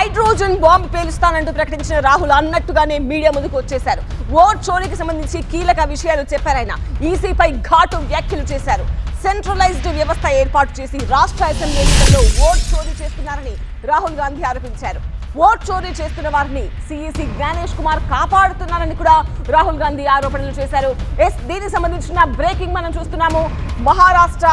Hydrogen bomb పేలుస్తానంటూ ప్రకటించిన రాహుల్ అన్నట్టుగానే media ముందుకు వచ్చేశారు. ఓట్ చోరీకి సంబంధించి కీలక విషయాలు చెప్పారాయన. ఈసీపై ఘాటు వ్యాఖ్యలు చేశారు. సెంట్రలైజ్డ్ వ్యవస్థ ఏర్పాటు చేసి రాష్ట్ర అసెంబ్లీ ఎన్నికల్లో ఓట్ చోరీ చేస్తున్నారని రాహుల్ గాంధీ ఆరోపించారు. ఓట్ చోరీ చేస్తున్న వారిని సిఈసి జ్ఞానేష్ కుమార్ కాపాడుతున్నారని కూడా రాహుల్ గాంధీ ఆరోపణలు చేశారు. దీనికి సంబంధించిన బ్రేకింగ్ మనం చూస్తున్నాము. మహారాష్ట్ర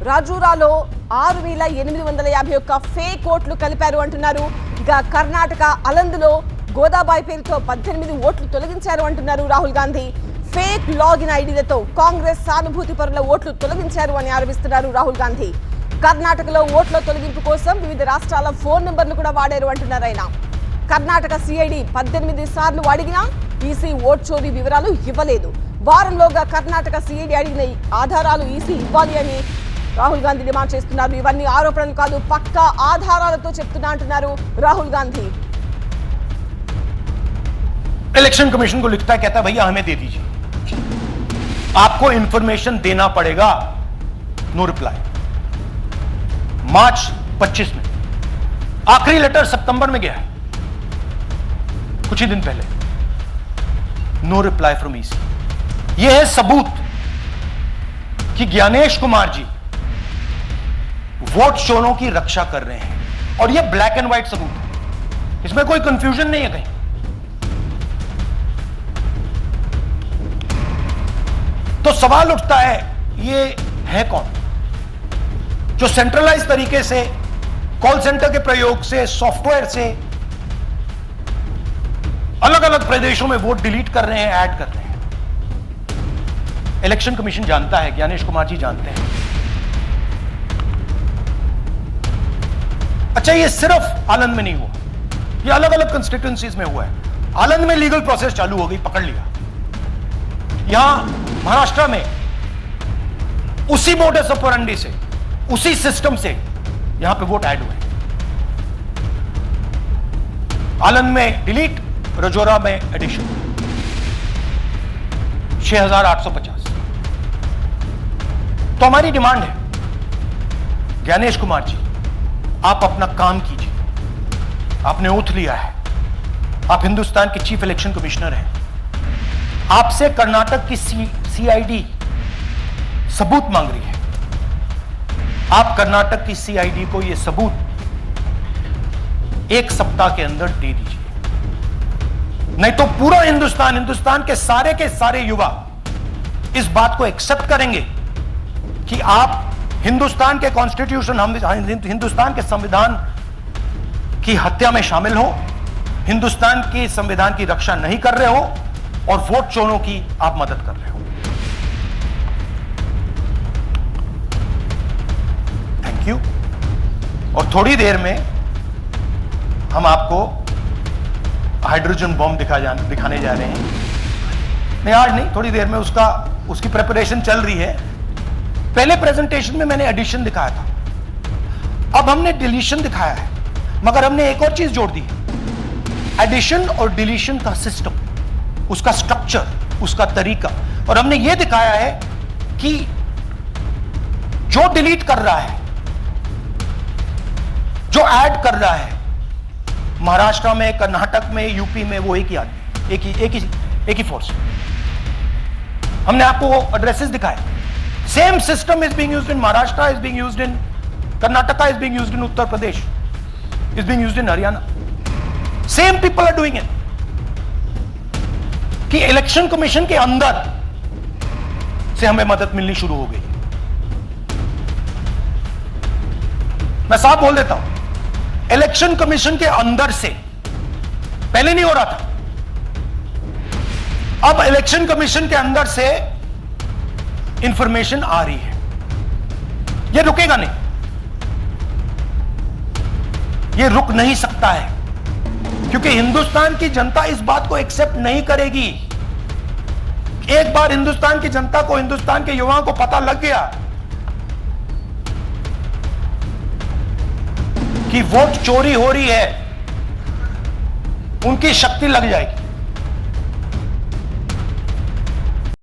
రాజూరాలో 6,851 ఫేక్ ఓట్లు కలిపారు అంటున్నారు. ఇక కర్ణాటక అలందులో గోదాబాయి పేరుతో 18 ఓట్లు తొలగించారు అంటున్నారు రాహుల్ గాంధీ. ఫేక్ లాగిన్ ఐడీలతో కాంగ్రెస్ సానుభూతి పరుల ఓట్లు తొలగించారు అని ఆరోపిస్తున్నారు రాహుల్ గాంధీ. కర్ణాటకలో ఓట్ల తొలగింపు కోసం వివిధ రాష్ట్రాల ఫోన్ నెంబర్లు కూడా వాడారు అంటున్నారు ఆయన. కర్ణాటక సిఐడి 18 సార్లు అడిగినా ఈసీ ఓట్ చోరీ వివరాలు ఇవ్వలేదు. వారంలోగా కర్ణాటక సిఐడి అడిగిన ఆధారాలు ఈసీ ఇవ్వాలి అని రాహుల్ గాంధీ డిమాండ్ చేస్తున్నారు. ఇవన్నీ ఆరోపణలు కాదు, పక్కా ఆధారాలతో చెప్తున్నా అంటున్నారు రాహుల్ గాంधी. इलेक्शन कमीशन को लिखता है, कहता है भैया हमें दे दीजिए, आपको इंफॉर्मेशन देना पड़ेगा. No reply. मार्च 25 में आखिरी लेटर सितंबर में गया है, कुछ ही दिन पहले. No reply from EC. यह है सबूत कि ज्ञानेश कुमार जी वोट चोरों की रक्षा कर रहे हैं, और यह ब्लैक एंड व्हाइट सबूत है, इसमें कोई कंफ्यूजन नहीं है कहीं. तो सवाल उठता है, ये है कौन जो सेंट्रलाइज तरीके से कॉल सेंटर के प्रयोग से, सॉफ्टवेयर से अलग अलग प्रदेशों में वोट डिलीट कर रहे हैं, ऐड कर रहे हैं. इलेक्शन कमीशन जानता है, ज्ञानेश कुमार जी जानते हैं. अच्छा, ये सिर्फ आनंद में नहीं हुआ, ये अलग अलग कंस्टिट्यूएंसीज में हुआ है. आनंद में लीगल प्रोसेस चालू हो गई, पकड़ लिया. यहां महाराष्ट्र में उसी मोडस ऑपरेंडी से, उसी सिस्टम से यहां पे वोट ऐड हुए. आनंद में डिलीट, रजौरा में एडिशन. 6,850. तो हमारी डिमांड है, ज्ञानेश कुमार जी आप अपना काम कीजिए. आपने ओथ लिया है, आप हिंदुस्तान के चीफ इलेक्शन कमिश्नर हैं. आपसे कर्नाटक की सीआईडी सबूत मांग रही है. आप कर्नाटक की सीआईडी को यह सबूत 1 सप्ताह के अंदर दे दीजिए, नहीं तो पूरा हिंदुस्तान के सारे युवा इस बात को एक्सेप्ट करेंगे कि आप हिंदुस्तान के कॉन्स्टिट्यूशन, हिंदुस्तान के संविधान की हत्या में शामिल हो, हिंदुस्तान के संविधान की रक्षा नहीं कर रहे हो, और वोट चोरों की आप मदद कर रहे हो. Thank you. और थोड़ी देर में हम आपको हाइड्रोजन बॉम्ब दिखाने जा रहे हैं. नहीं, आज नहीं, थोड़ी देर में उसकी प्रिपरेशन चल रही है. पहले प्रेजेंटेशन में मैंने एडिशन दिखाया था, अब हमने डिलीशन दिखाया है, मगर हमने एक और चीज जोड़ दी है. एडिशन और डिलीशन का सिस्टम, उसका स्ट्रक्चर, उसका तरीका. और हमने यह दिखाया है कि जो डिलीट कर रहा है, जो ऐड कर रहा है, महाराष्ट्र में, कर्नाटक में, यूपी में, वो एक ही आदमी, एक ही फोर्स. हमने आपको एड्रेसेस दिखाए. Same system is being used in Maharashtra, is being used in Karnataka, is being used in Uttar Pradesh, is being used in Haryana. Same people are doing it. कि इलेक्शन कमीशन के अंदर से हमें मदद मिलनी शुरू हो गई. मैं साफ बोल देता हूं, इलेक्शन कमीशन के अंदर से पहले नहीं हो रहा था, अब इलेक्शन कमीशन के अंदर से इंफॉर्मेशन आ रही है. यह रुकेगा नहीं, यह रुक नहीं सकता है, क्योंकि हिंदुस्तान की जनता इस बात को एक्सेप्ट नहीं करेगी. एक बार हिंदुस्तान की जनता को, हिंदुस्तान के युवाओं को पता लग गया कि वोट चोरी हो रही है, उनकी शक्ति लग जाएगी.